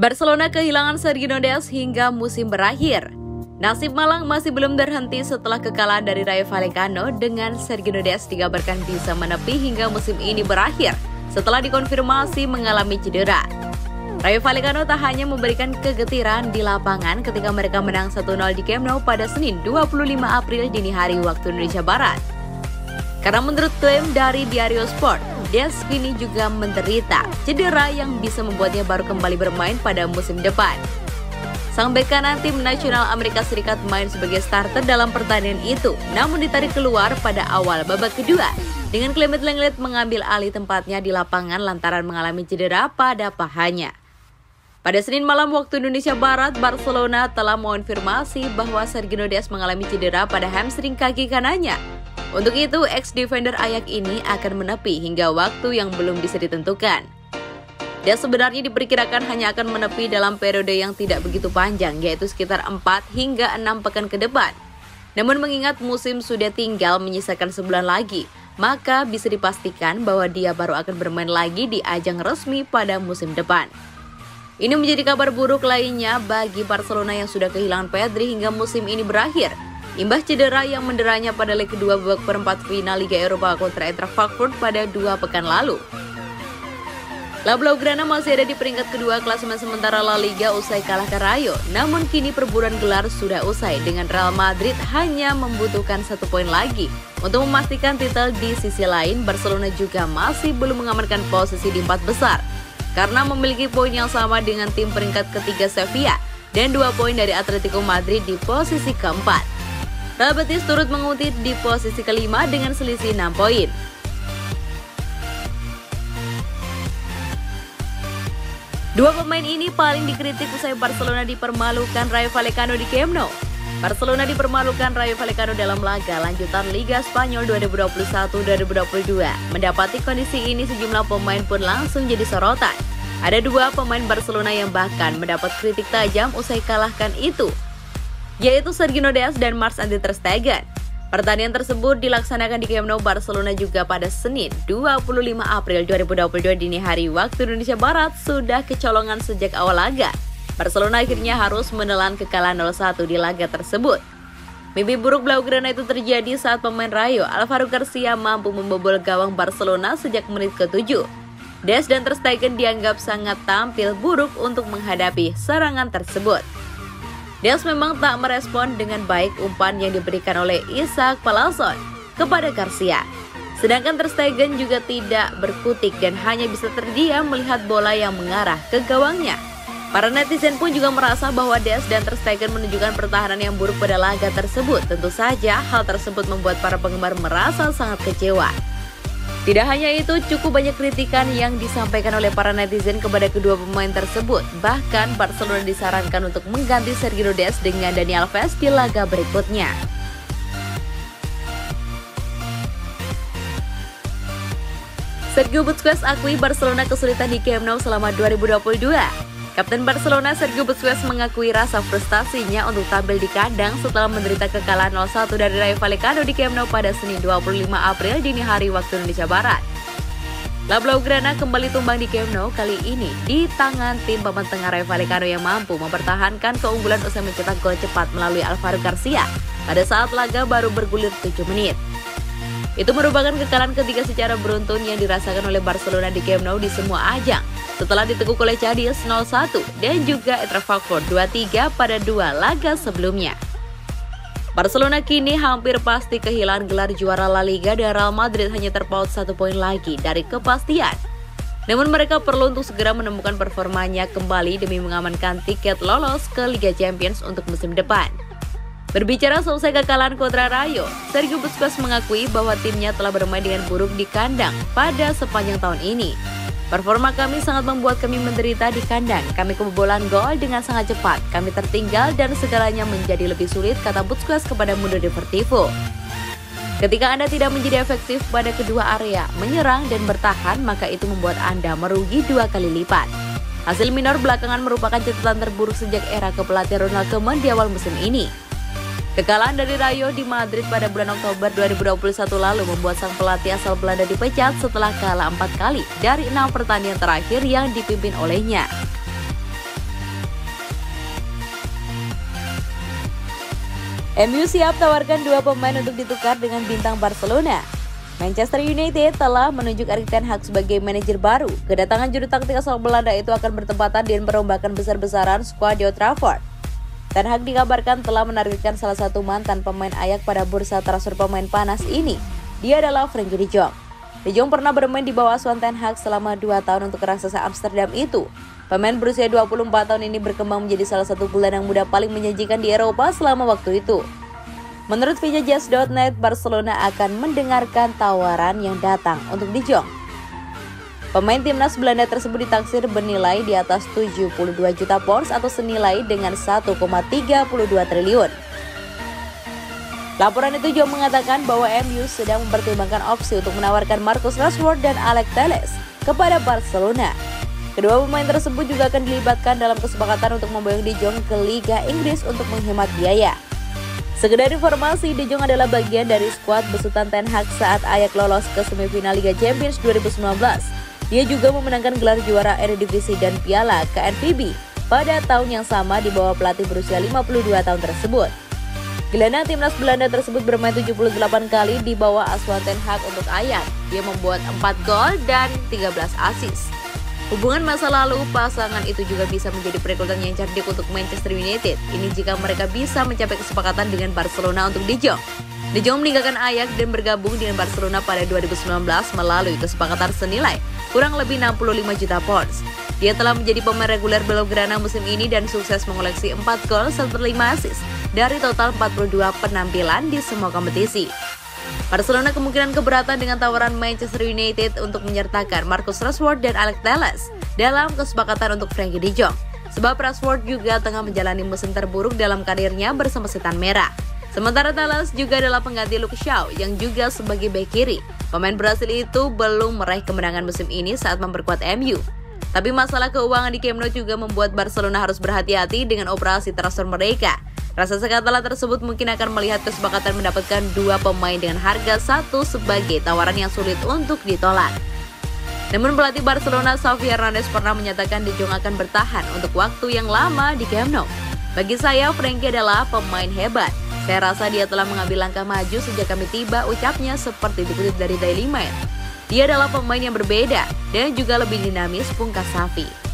Barcelona kehilangan Sergio Dest hingga musim berakhir. Nasib malang masih belum berhenti setelah kekalahan dari Rayo Vallecano dengan Sergio Dest dikabarkan bisa menepi hingga musim ini berakhir setelah dikonfirmasi mengalami cedera. Rayo Vallecano tak hanya memberikan kegetiran di lapangan ketika mereka menang 1-0 di Camp Nou pada Senin 25 April dini hari waktu Indonesia Barat. Karena menurut klaim dari Diario Sport, Dest kini juga menderita cedera yang bisa membuatnya baru kembali bermain pada musim depan. Sang bek kanan tim nasional Amerika Serikat main sebagai starter dalam pertandingan itu, namun ditarik keluar pada awal babak kedua dengan Clement Lenglet mengambil alih tempatnya di lapangan lantaran mengalami cedera pada pahanya. Pada Senin malam waktu Indonesia Barat, Barcelona telah mengonfirmasi bahwa Sergio Dest mengalami cedera pada hamstring kaki kanannya. Untuk itu, ex-defender Ajax ini akan menepi hingga waktu yang belum bisa ditentukan. Dest sebenarnya diperkirakan hanya akan menepi dalam periode yang tidak begitu panjang, yaitu sekitar 4 hingga 6 pekan ke depan. Namun mengingat musim sudah tinggal menyisakan sebulan lagi, maka bisa dipastikan bahwa dia baru akan bermain lagi di ajang resmi pada musim depan. Ini menjadi kabar buruk lainnya bagi Barcelona yang sudah kehilangan Pedri hingga musim ini berakhir. Imbas cedera yang menderanya pada leg kedua babak perempat final Liga Eropa kontra Eintracht Frankfurt pada 2 pekan lalu. La Blaugrana masih ada di peringkat kedua klasemen sementara La Liga usai kalah ke Rayo. Namun kini perburuan gelar sudah usai dengan Real Madrid hanya membutuhkan 1 poin lagi. Untuk memastikan titel di sisi lain, Barcelona juga masih belum mengamankan posisi di 4 besar. Karena memiliki poin yang sama dengan tim peringkat ketiga Sevilla dan 2 poin dari Atletico Madrid di posisi keempat. Real Betis turut mengutip di posisi kelima dengan selisih 6 poin. Dua pemain ini paling dikritik usai Barcelona dipermalukan Rayo Vallecano di Camp Nou. Barcelona dipermalukan Rayo Vallecano dalam laga lanjutan Liga Spanyol 2021-2022. Mendapati kondisi ini sejumlah pemain pun langsung jadi sorotan. Ada 2 pemain Barcelona yang bahkan mendapat kritik tajam usai kalahkan itu, yaitu Sergio Dest dan Marc-André ter Stegen. Pertandingan tersebut dilaksanakan di Camp Nou Barcelona juga pada Senin 25 April 2022 dini hari waktu Indonesia Barat sudah kecolongan sejak awal laga. Barcelona akhirnya harus menelan kekalahan 0-1 di laga tersebut. Mimpi buruk Blaugrana itu terjadi saat pemain Rayo Alvaro Garcia mampu membobol gawang Barcelona sejak menit ke-7. Dest dan ter Stegen dianggap sangat tampil buruk untuk menghadapi serangan tersebut. Dest memang tak merespon dengan baik umpan yang diberikan oleh Isaac Palacios kepada Garcia. Sedangkan ter Stegen juga tidak berkutik dan hanya bisa terdiam melihat bola yang mengarah ke gawangnya. Para netizen pun juga merasa bahwa Dest dan ter Stegen menunjukkan pertahanan yang buruk pada laga tersebut. Tentu saja hal tersebut membuat para penggemar merasa sangat kecewa. Tidak hanya itu, cukup banyak kritikan yang disampaikan oleh para netizen kepada kedua pemain tersebut. Bahkan Barcelona disarankan untuk mengganti Sergio Dest dengan Dani Alves di laga berikutnya. Sergio Busquets akui Barcelona kesulitan di Camp Nou selama 2022. Kapten Barcelona Sergio Busquets mengakui rasa frustasinya untuk tampil di kandang setelah menderita kekalahan 0-1 dari Rayo Vallecano di Camp Nou pada Senin 25 April dini hari waktu Indonesia Barat. La Blaugrana kembali tumbang di Camp Nou kali ini di tangan tim papan tengah Rayo Vallecano yang mampu mempertahankan keunggulan usai mencetak gol cepat melalui Alvaro Garcia pada saat laga baru bergulir 7 menit. Itu merupakan kekalahan ketiga secara beruntun yang dirasakan oleh Barcelona di Camp Nou di semua ajang, setelah ditekuk oleh Cadiz 0-1 dan juga Eintracht Frankfurt 2-3 pada 2 laga sebelumnya. Barcelona kini hampir pasti kehilangan gelar juara La Liga dan Real Madrid hanya terpaut 1 poin lagi dari kepastian. Namun mereka perlu untuk segera menemukan performanya kembali demi mengamankan tiket lolos ke Liga Champions untuk musim depan. Berbicara selesai kekalahan kontra Rayo, Sergio Busquets mengakui bahwa timnya telah bermain dengan buruk di kandang pada sepanjang tahun ini. Performa kami sangat membuat kami menderita di kandang. Kami kebobolan gol dengan sangat cepat. Kami tertinggal dan segalanya menjadi lebih sulit, kata Busquets kepada Mundo Deportivo. Ketika Anda tidak menjadi efektif pada kedua area, menyerang dan bertahan, maka itu membuat Anda merugi 2 kali lipat. Hasil minor belakangan merupakan catatan terburuk sejak era kepelatihan Ronald Koeman di awal musim ini. Kekalahan dari Rayo di Madrid pada bulan Oktober 2021 lalu membuat sang pelatih asal Belanda dipecat setelah kalah 4 kali dari 6 pertandingan terakhir yang dipimpin olehnya. MU siap tawarkan 2 pemain untuk ditukar dengan bintang Barcelona. Manchester United telah menunjuk Erik ten Hag sebagai manajer baru. Kedatangan juru taktik asal Belanda itu akan bertepatan dengan perombakan besar-besaran skuad di Old Trafford. Ten Hag dikabarkan telah menargetkan salah satu mantan pemain Ajax pada bursa transfer pemain panas ini. Dia adalah Frenkie de Jong. De Jong pernah bermain di bawah asuhan Ten Hag selama 2 tahun untuk raksasa Amsterdam itu. Pemain berusia 24 tahun ini berkembang menjadi salah satu gelandang muda paling menjanjikan di Eropa selama waktu itu. Menurut VijaJazz.net, Barcelona akan mendengarkan tawaran yang datang untuk De Jong. Pemain timnas Belanda tersebut ditaksir bernilai di atas 72 juta pounds atau senilai dengan 1,32 triliun. Laporan itu juga mengatakan bahwa MU sedang mempertimbangkan opsi untuk menawarkan Marcus Rashford dan Alex Telles kepada Barcelona. Kedua pemain tersebut juga akan dilibatkan dalam kesepakatan untuk memboyong De Jong ke Liga Inggris untuk menghemat biaya. Sekedar informasi, De Jong adalah bagian dari skuad besutan Ten Hag saat Ajax lolos ke semifinal Liga Champions 2019. Dia juga memenangkan gelar juara Eredivisie dan Piala KNVB pada tahun yang sama di bawah pelatih berusia 52 tahun tersebut. Gelandang timnas Belanda tersebut bermain 78 kali di bawah asuhan Ten Hag untuk Ajax. Dia membuat 4 gol dan 13 assist. Hubungan masa lalu pasangan itu juga bisa menjadi perekrutan yang cerdik untuk Manchester United. Ini jika mereka bisa mencapai kesepakatan dengan Barcelona untuk De Jong. De Jong meninggalkan Ajax dan bergabung dengan Barcelona pada 2019 melalui kesepakatan senilai kurang lebih 65 juta pounds. Dia telah menjadi pemain reguler Blaugrana musim ini dan sukses mengoleksi 4 gol serta 5 assist dari total 42 penampilan di semua kompetisi. Barcelona kemungkinan keberatan dengan tawaran Manchester United untuk menyertakan Marcus Rashford dan Alex Telles dalam kesepakatan untuk Frenkie de Jong. Sebab Rashford juga tengah menjalani musim terburuk dalam karirnya bersama Setan Merah. Sementara Telles juga adalah pengganti Luke Shaw yang juga sebagai bek kiri. Pemain Brasil itu belum meraih kemenangan musim ini saat memperkuat MU. Tapi masalah keuangan di Camp Nou juga membuat Barcelona harus berhati-hati dengan operasi transfer mereka. Rasa sekatala tersebut mungkin akan melihat kesepakatan mendapatkan 2 pemain dengan harga 1 sebagai tawaran yang sulit untuk ditolak. Namun pelatih Barcelona Xavi Hernandez pernah menyatakan De Jong akan bertahan untuk waktu yang lama di Camp Nou. Bagi saya, Frenkie adalah pemain hebat. Saya rasa dia telah mengambil langkah maju sejak kami tiba, ucapnya seperti dikutip dari Daily Mail. Dia adalah pemain yang berbeda dan juga lebih dinamis, pungkas Xavi.